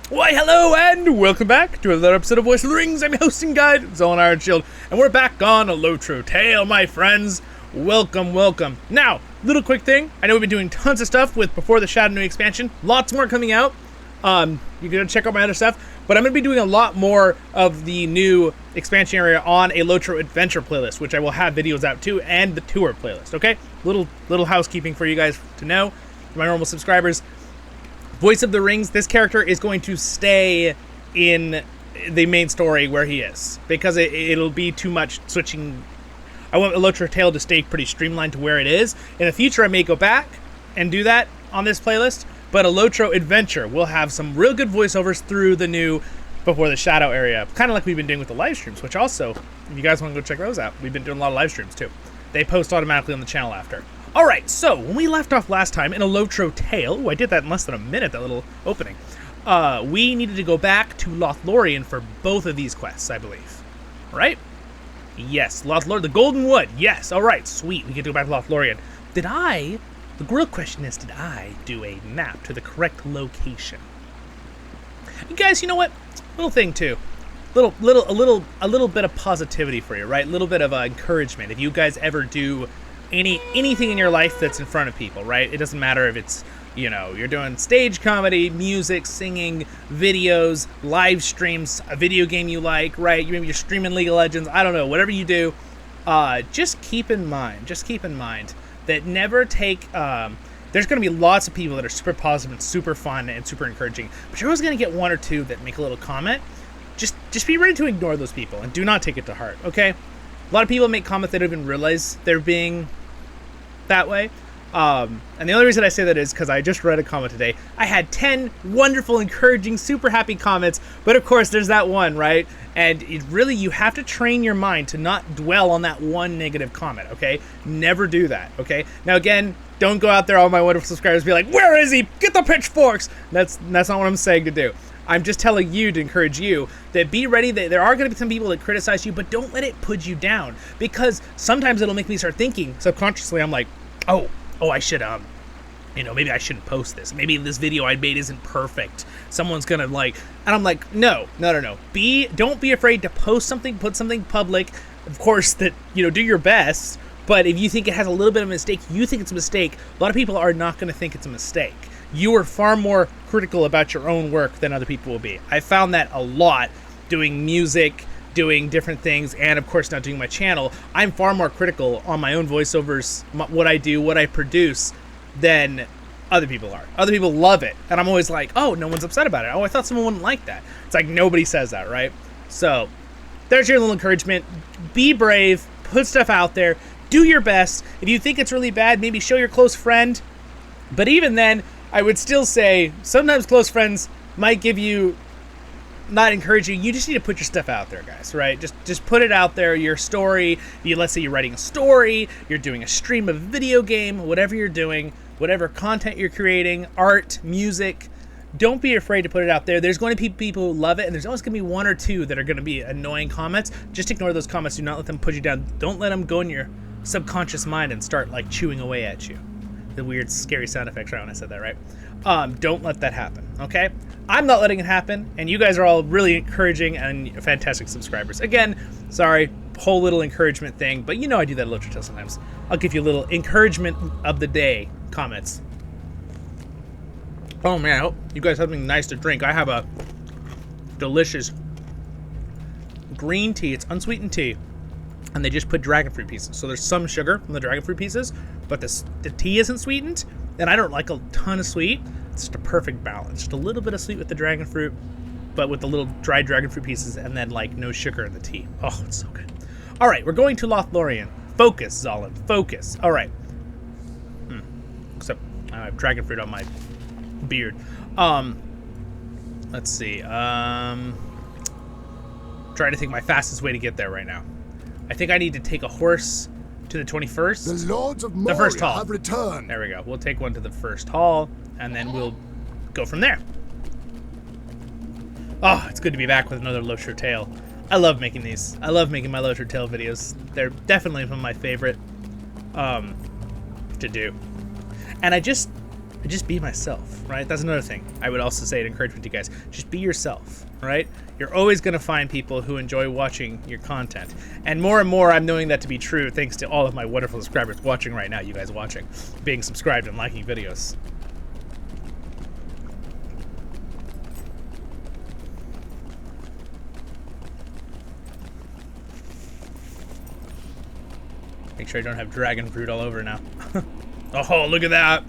Why, hello, and welcome back to another episode of Voice of the Rings. I'm your hosting guide, Zollin Ironshield, and we're back on a LOTRO tale, my friends. Welcome, welcome. Now, little quick thing. I know we've been doing tons of stuff with Before the Shadow New expansion. Lots more coming out. You can check out my other stuff, but I'm going to be doing a lot more of the new expansion area on a LOTRO adventure playlist, which I will have videos out too, and the tour playlist, okay? Little housekeeping for you guys to know, my normal subscribers. Voice of the Rings, this character is going to stay in the main story where he is, because it'll be too much switching. I want a LOTRO tale to stay pretty streamlined to where it is. In the future, I may go back and do that on this playlist, but a LOTRO adventure will have some real good voiceovers through the new Before the Shadow area, kind of like we've been doing with the live streams, which also, if you guys want to go check those out, we've been doing a lot of live streams too. They post automatically on the channel after. Alright, so when we left off last time in a LOTRO tale, I did that in less than a minute, that little opening, we needed to go back to Lothlorien for both of these quests, I believe. Right? Yes, Lothlorien, the Golden Wood, yes, alright, sweet, we get to go back to Lothlorien. The real question is, did I do a map to the correct location? You guys, you know what? Little thing too. A little bit of positivity for you, right? A little bit of encouragement. If you guys ever do anything in your life that's in front of people, right? It doesn't matter if it's, you know, you're doing stage comedy, music, singing, videos, live streams, a video game you like, right? Maybe you're streaming League of Legends, I don't know, whatever you do, just keep in mind that never take, there's going to be lots of people that are super positive and super fun and super encouraging, but you're always going to get one or two that make a little comment. Just be ready to ignore those people and do not take it to heart, okay? A lot of people make comments they don't even realize they're being that way. And the only reason I say that is because I just read a comment today. I had 10 wonderful, encouraging, super happy comments, but of course there's that one, right? And you have to train your mind to not dwell on that one negative comment, okay? Never do that, okay? Now again, don't go out there, all my wonderful subscribers, be like, where is he? Get the pitchforks! That's not what I'm saying to do. I'm just telling you to encourage you that be ready that there are going to be some people that criticize you, but don't let it put you down, because sometimes it'll make me start thinking subconsciously. I'm like, oh, I should, maybe I shouldn't post this. Maybe this video I made isn't perfect. Someone's gonna and I'm like, no. Don't be afraid to post something, put something public. Of course, that, do your best. But if you think it has a little bit of a mistake, you think it's a mistake. A lot of people are not going to think it's a mistake. You are far more critical about your own work than other people will be. I found that a lot doing music, doing different things, and of course now doing my channel. I'm far more critical on my own voiceovers, what I do, what I produce, than other people are. Other people love it, and I'm always like, oh, no one's upset about it. Oh, I thought someone wouldn't like that. It's like nobody says that, right? So there's your little encouragement. Be brave, put stuff out there, do your best. If you think it's really bad, maybe show your close friend. But even then, I would still say sometimes close friends might give you, not encouraging, you just need to put your stuff out there, guys, right? Just put it out there, your story. Let's say you're writing a story, you're doing a stream of a video game, whatever you're doing, whatever content you're creating, art, music, don't be afraid to put it out there. There's going to be people who love it, and there's always going to be one or two that are going to be annoying comments. Just ignore those comments. Do not let them put you down. Don't let them go in your subconscious mind and start chewing away at you. The weird, scary sound effects right when I said that, right? Don't let that happen, okay? I'm not letting it happen, and you guys are all really encouraging and fantastic subscribers. Again, sorry, whole little encouragement thing, but I do that a little sometimes. I'll give you a little encouragement of the day comments. Oh man, I hope you guys have something nice to drink. I have a delicious green tea. It's unsweetened tea. And they just put dragon fruit pieces. So there's some sugar from the dragon fruit pieces, but the tea isn't sweetened, and I don't like a ton of sweet. It's just a perfect balance. Just a little bit of sweet with the dragon fruit, but with the little dried dragon fruit pieces, and then no sugar in the tea. Oh, it's so good. All right, we're going to Lothlorien. Focus, Zollin. Focus. All right. Except I have dragon fruit on my beard. Let's see. Trying to think my fastest way to get there right now. I think I need to take a horse to the 21st. The Lords of the first Moria hall. have returned. There we go. We'll take one to the first hall, and then we'll go from there. Oh, it's good to be back with another LOTRO tale. I love making these. I love making my LOTRO tale videos. They're definitely some of my favorite to do. And I just just be myself, right? That's another thing I would also say to encouragement to you guys. Just be yourself, right? You're always going to find people who enjoy watching your content. And more I'm knowing that to be true thanks to all of my wonderful subscribers watching right now, you guys watching, being subscribed and liking videos. Make sure I don't have dragon fruit all over now. Oh, look at that.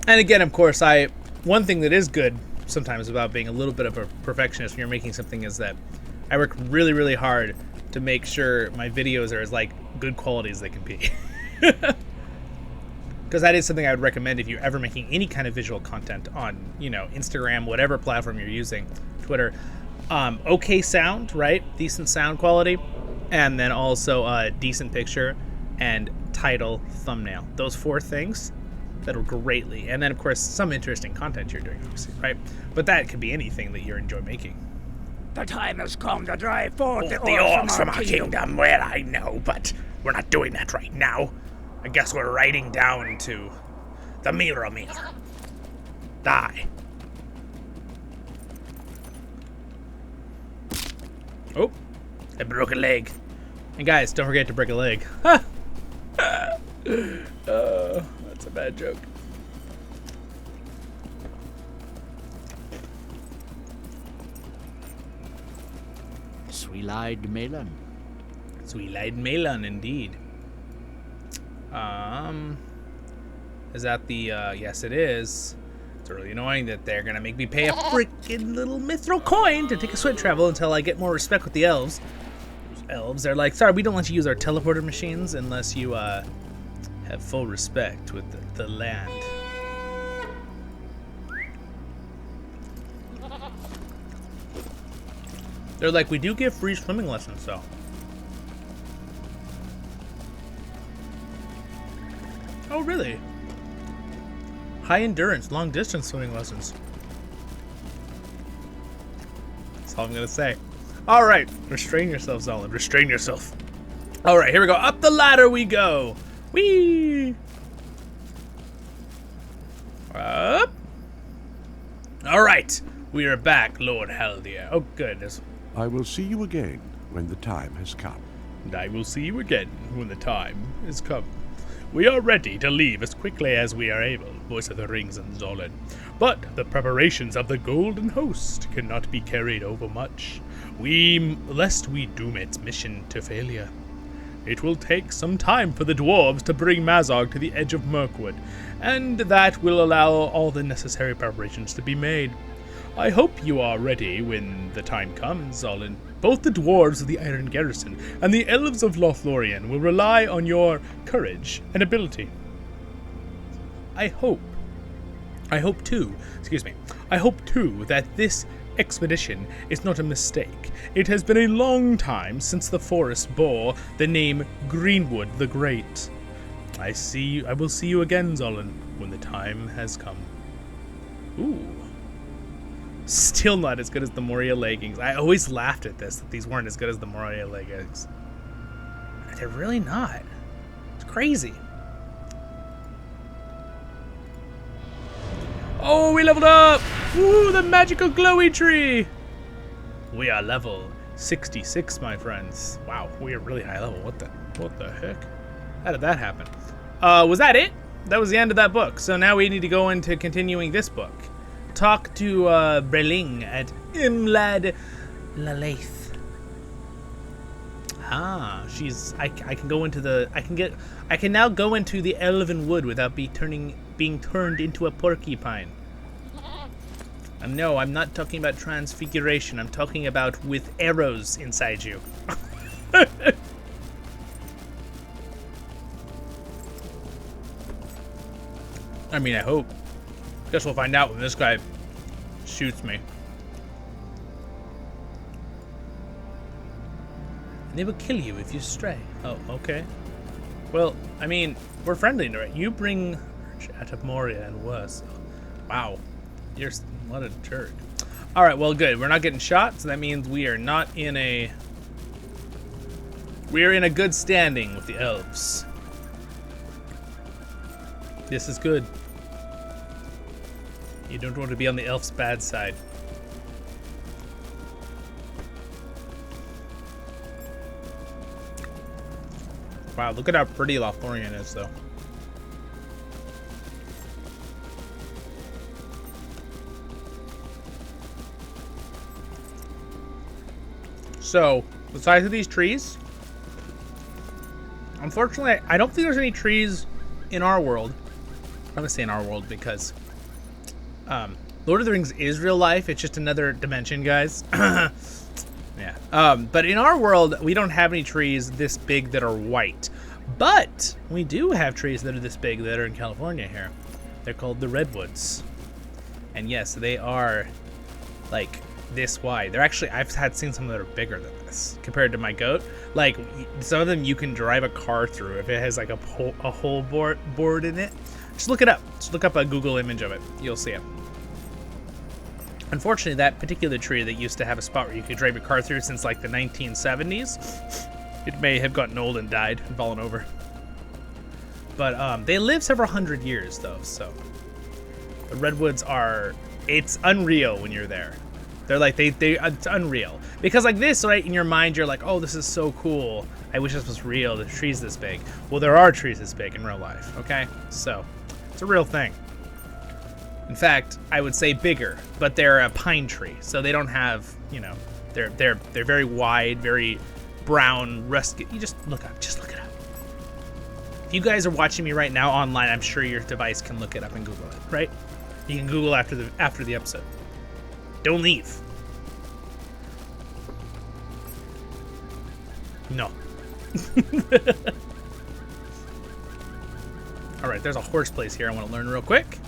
And again, of course, one thing that is good sometimes about being a little bit of a perfectionist when you're making something is that I work really, really hard to make sure my videos are as like good quality as they can be. Because that is something I would recommend if you're ever making any kind of visual content on, you know, Instagram, whatever platform you're using, Twitter. Okay sound, right? Decent sound quality. And then also a decent picture and title, thumbnail. Those 4 things, that'll greatly. And then, of course, some interesting content you're doing, obviously, right? But that could be anything that you enjoy making. The time has come to drive forth the orcs from our kingdom. Well, I know, but we're not doing that right now. I guess we're riding down to the Mirror. Die. Oh, I broke a leg. And guys, don't forget to break a leg. That's a bad joke. Sweet-eyed melon. Sweet-eyed melon, indeed. Is that the, yes it is. It's really annoying that they're gonna make me pay a freaking little mithril coin to take a sweat travel until I get more respect with the elves. Elves, they're like, sorry, we don't let you use our teleporter machines unless you, have full respect with the land. They're like, we do give free swimming lessons, though. Oh, really? High endurance, long distance swimming lessons. That's all I'm gonna say. All right, restrain yourself, Zollin. Restrain yourself. All right, here we go. Up the ladder we go. Whee! Up. All right, we are back, Lord Haldir. Oh, goodness. I will see you again when the time has come. And I will see you again when the time has come. We are ready to leave as quickly as we are able, Voice of the Rings and Zollin. But the preparations of the Golden Host cannot be carried over much, lest we doom its mission to failure. It will take some time for the dwarves to bring Mazog to the edge of Mirkwood, and that will allow all the necessary preparations to be made. I hope you are ready when the time comes, Zollin. Both the dwarves of the Iron Garrison and the elves of Lothlorien will rely on your courage and ability. I hope too, that this expedition is not a mistake. It has been a long time since the forest bore the name Greenwood the Great. I will see you again, Zollin, when the time has come. Ooh. Still not as good as the Moria leggings. I always laughed at this, that these weren't as good as the Moria leggings. They're really not. It's crazy. Oh, we leveled up! Woo, the magical glowy tree! We are level 66, my friends. Wow, we are really high level. What the heck? How did that happen? Was that it? That was the end of that book. So now we need to go into continuing this book. Talk to Breling at Imlad Lalaith. Ah, I can go into the I can now go into the Elven Wood without being turned into a porcupine. No, I'm not talking about transfiguration. I'm talking about with arrows inside you. I mean, I hope. Guess we'll find out when this guy shoots me. And they will kill you if you stray. Oh, okay. Well, I mean, we're friendly, right? You bring out of Moria and worse. Wow. You're what a jerk. Alright, well, good. We're not getting shot, so that means we are not in a... We're in a good standing with the elves. This is good. You don't want to be on the elf's bad side. Wow, look at how pretty Lothlorien is, though. So, the size of these trees. Unfortunately, I don't think there's any trees in our world. I'm gonna say in our world because Lord of the Rings is real life. It's just another dimension, guys. Yeah. But in our world, we don't have any trees this big that are white. But we do have trees that are this big that are in California here. They're called the redwoods. And yes, they are like this wide. They're actually, I've seen some that are bigger than this compared to my goat. Like some of them you can drive a car through if it has like a whole board in it. Just look it up. Just look up a Google image of it. You'll see it. Unfortunately, that particular tree that used to have a spot where you could drive your car through since like the 1970s, it may have gotten old and died and fallen over. But they live several hundred years though, so the redwoods are, it's unreal when you're there. They're like, it's unreal. Because like this, right, in your mind, you're like, oh, this is so cool. I wish this was real, the tree's this big. Well, there are trees this big in real life, okay? So, it's a real thing. In fact, I would say bigger, but they're a pine tree, so they don't have, you know, they're very wide, very brown, rusty. You just look up, just look it up. If you guys are watching me right now online, I'm sure your device can look it up and Google it, right? You can Google after the episode. Don't leave. No. All right, there's a horse place here I want to learn real quick.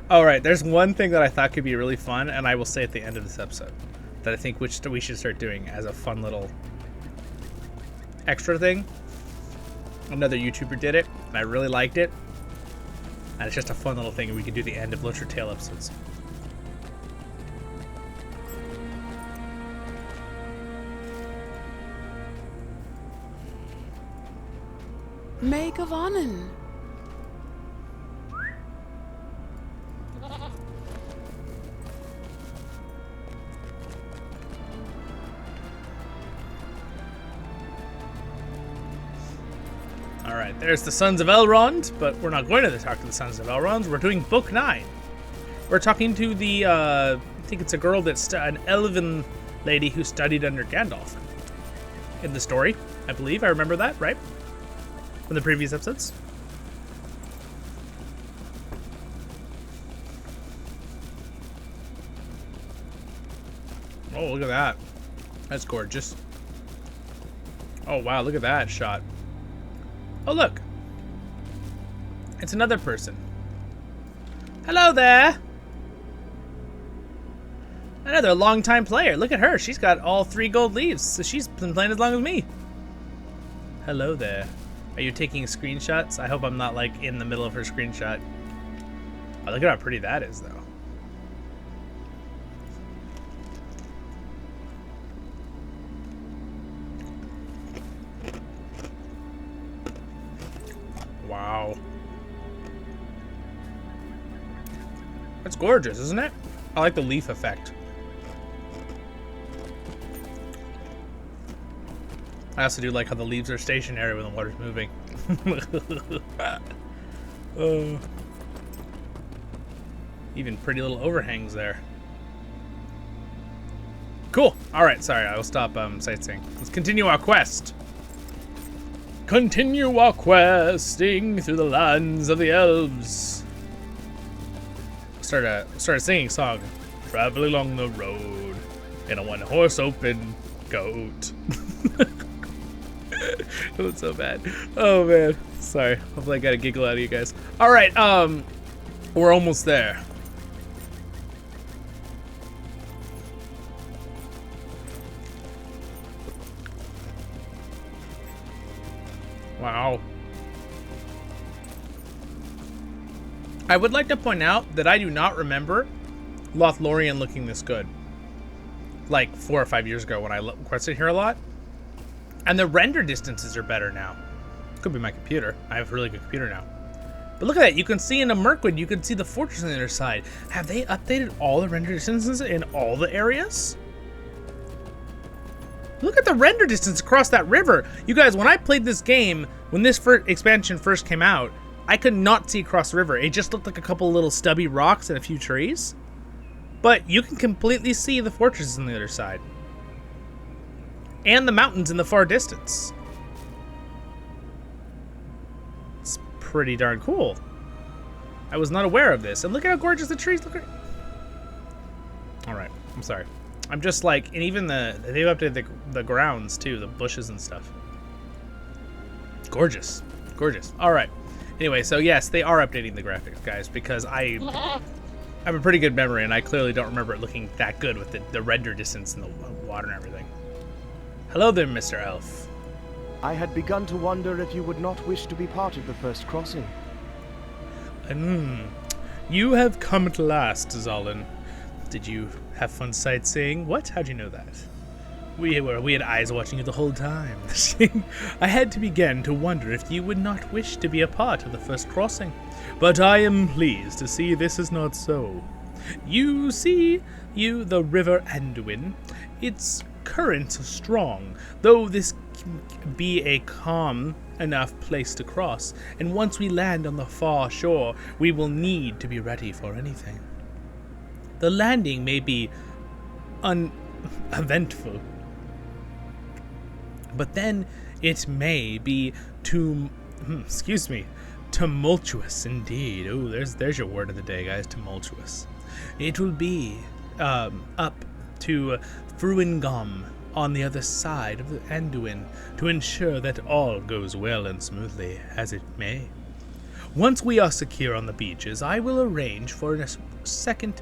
All right, there's one thing that I thought could be really fun, and I will say at the end of this episode that I think we should start doing as a fun little extra thing. Another YouTuber did it, and I really liked it. And it's just a fun little thing, and we can do the end of LOTRO Tale episodes. Make of Annen. Alright, there's the Sons of Elrond, but we're not going to talk to the Sons of Elrond. We're doing Book 9. We're talking to the, I think it's a girl that's an elven lady who studied under Gandalf in the story, I believe. I remember that, right? From the previous episodes. Oh, look at that. That's gorgeous. Oh, wow, look at that shot. Oh, look. It's another person. Hello there. Another longtime player. Look at her. She's got all 3 gold leaves, so she's been playing as long as me. Hello there. Are you taking screenshots? I hope I'm not, like, in the middle of her screenshot. Oh, look at how pretty that is, though. Wow. That's gorgeous, isn't it? I like the leaf effect. I also do like how the leaves are stationary when the water's moving. Even pretty little overhangs there. Cool. Alright, sorry, I will stop sightseeing. Let's continue our quest. Continue our questing through the lands of the elves. Start a singing song. Traveling along the road in a one-horse open goat. That was so bad. Oh man, sorry. Hopefully I got a giggle out of you guys. All right, we're almost there. Wow. I would like to point out that I do not remember Lothlorien looking this good. Like 4 or 5 years ago when I quested here a lot. And the render distances are better now. Could be my computer. I have a really good computer now. But look at that, you can see into Mirkwood, you can see the fortress on the other side. Have they updated all the render distances in all the areas? Look at the render distance across that river. You guys, when I played this game, when this expansion first came out, I could not see across the river. It just looked like a couple little stubby rocks and a few trees. But you can completely see the fortresses on the other side. And the mountains in the far distance. It's pretty darn cool. I was not aware of this. And look at how gorgeous the trees look. Alright, I'm sorry. I'm just like, and even they've updated the grounds too, the bushes and stuff. Gorgeous. Gorgeous. Alright. Anyway, so yes, they are updating the graphics, guys, because I have a pretty good memory, and I clearly don't remember it looking that good with the render distance and the water and everything. Hello there, Mr. Elf. I had begun to wonder if you would not wish to be part of the first crossing. You have come at last, Zollin. Did you have fun sightseeing? What? How'd you know that? We had eyes watching you the whole time. I had to begin to wonder if you would not wish to be a part of the first crossing. But I am pleased to see this is not so. You see, the River Anduin, its currents are strong, though this can be a calm enough place to cross, and once we land on the far shore, we will need to be ready for anything. The landing may be uneventful, but then it may be tumultuous indeed. Oh, there's your word of the day, guys. Tumultuous. It will be up to Fruingam on the other side of the Anduin to ensure that all goes well and smoothly as it may. Once we are secure on the beaches, I will arrange for a second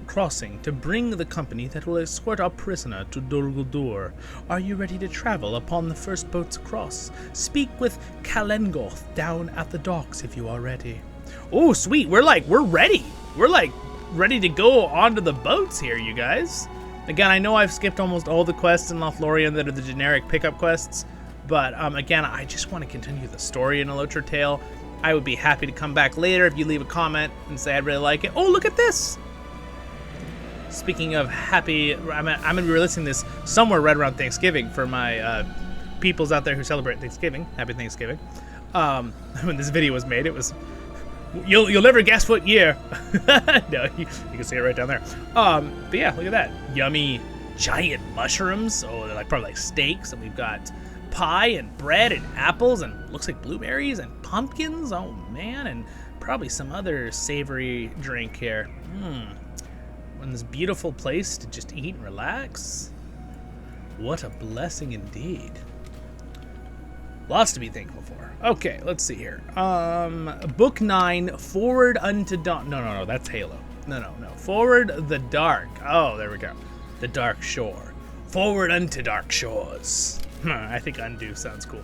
crossing to bring the company that will escort our prisoner to Dol Guldur. Are you ready to travel upon the first boats across? Speak with Kalengoth down at the docks if you are ready. Oh, sweet. We're ready. We're ready to go onto the boats here, you guys. Again, I know I've skipped almost all the quests in Lothlorien that are the generic pickup quests, but again, I just want to continue the story in a LOTRO tale. I would be happy to come back later if you leave a comment and say I'd really like it. Oh, look at this. Speaking of happy, I'm going to be releasing this somewhere right around Thanksgiving for my peoples out there who celebrate Thanksgiving. Happy Thanksgiving. When this video was made, it was... You'll never guess what year. No, you can see it right down there. But yeah, look at that. Yummy giant mushrooms. Oh, they're probably like steaks. And we've got pie and bread and apples and looks like blueberries and pumpkins. Oh, man. And probably some other savory drink here. In this beautiful place to just eat and relax. What a blessing indeed. Lots to be thankful for. Okay, let's see here. Book 9, Forward Unto Dawn. No, that's Halo. No. Forward the Dark. Oh, there we go. The Dark Shore. Forward unto Dark Shores. I think Undo sounds cool.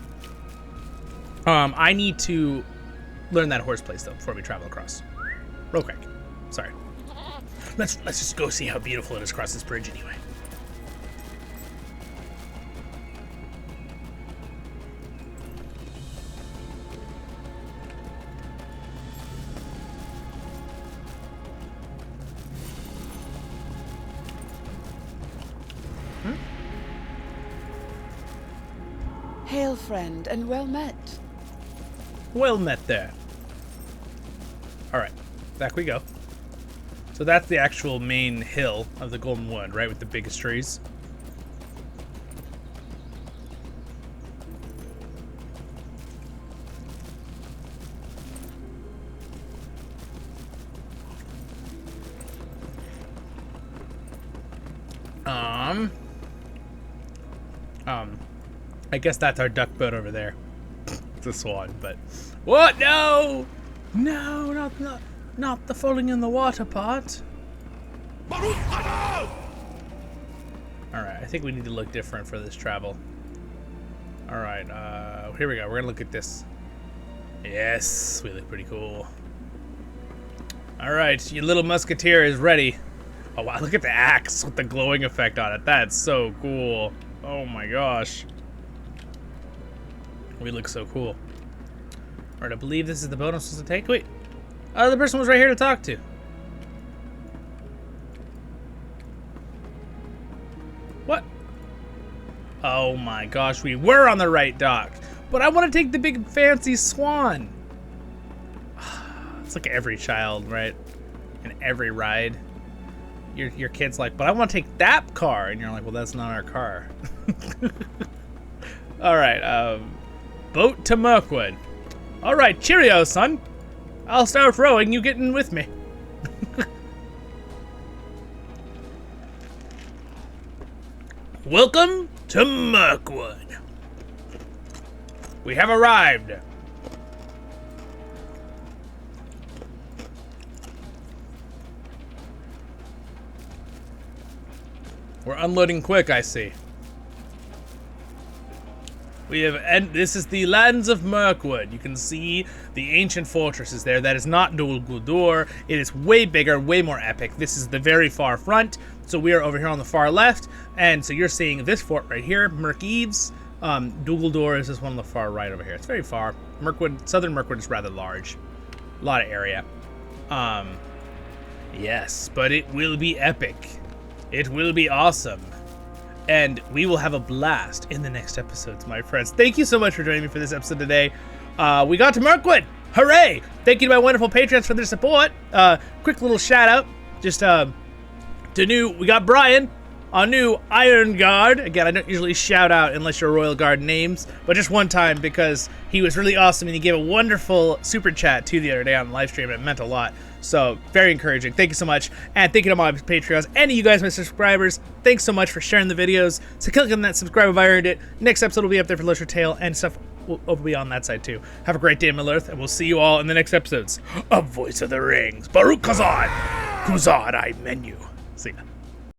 I need to learn that horse place though before we travel across. Real quick. Sorry. Let's just go see how beautiful it is across this bridge anyway. Hail, friend, and well met. Well met there. Alright, back we go. So that's the actual main hill of the Golden Wood, right, with the biggest trees. I guess that's our duck boat over there. It's a swan, but... What? No! No, not the falling in the water part. Alright, I think we need to look different for this travel. Alright, here we go. We're gonna look at this. Yes, we look pretty cool. Alright, your little musketeer is ready. Oh wow, look at the axe with the glowing effect on it. That's so cool. Oh my gosh. We look so cool. Or to believe this is the boat I'm supposed to take. Wait. The person was right here to talk to. What? Oh my gosh, we were on the right dock. But I want to take the big fancy swan. It's like every child, right? In every ride. Your kid's like, but I want to take that car. And you're like, well, that's not our car. All right, boat to Mirkwood. All right, cheerio, son. I'll start rowing, you get in with me. Welcome to Mirkwood. We have arrived. We're unloading quick, I see. We have, and this is the lands of Mirkwood. You can see the ancient fortresses there. That is not Dol Guldur. It is way bigger, way more epic. This is the very far front. So we are over here on the far left. And so you're seeing this fort right here, Mirk Eves. Dol Guldur is this one on the far right over here. It's very far. Mirkwood, southern Mirkwood is rather large. A lot of area. Yes, but it will be epic. It will be awesome. And we will have a blast in the next episodes, my friends. Thank you so much for joining me for this episode today. We got to Mirkwood. Hooray! Thank you to my wonderful patrons for their support. Quick little shout out. Just we got Brian, our new Iron Guard. Again, I don't usually shout out unless you're Royal Guard names, but just one time because he was really awesome and he gave a wonderful super chat to the other day on the live stream. It meant a lot. So, very encouraging. Thank you so much. And thank you to my Patreons and you guys, my subscribers. Thanks so much for sharing the videos. So click on that subscribe if I earned it. Next episode will be up there for LOTRO Tale and stuff will be on that side too. Have a great day in Middle-earth, and we'll see you all in the next episodes of Voice of the Rings. Baruch Kazan! Kuzan I menu. See ya.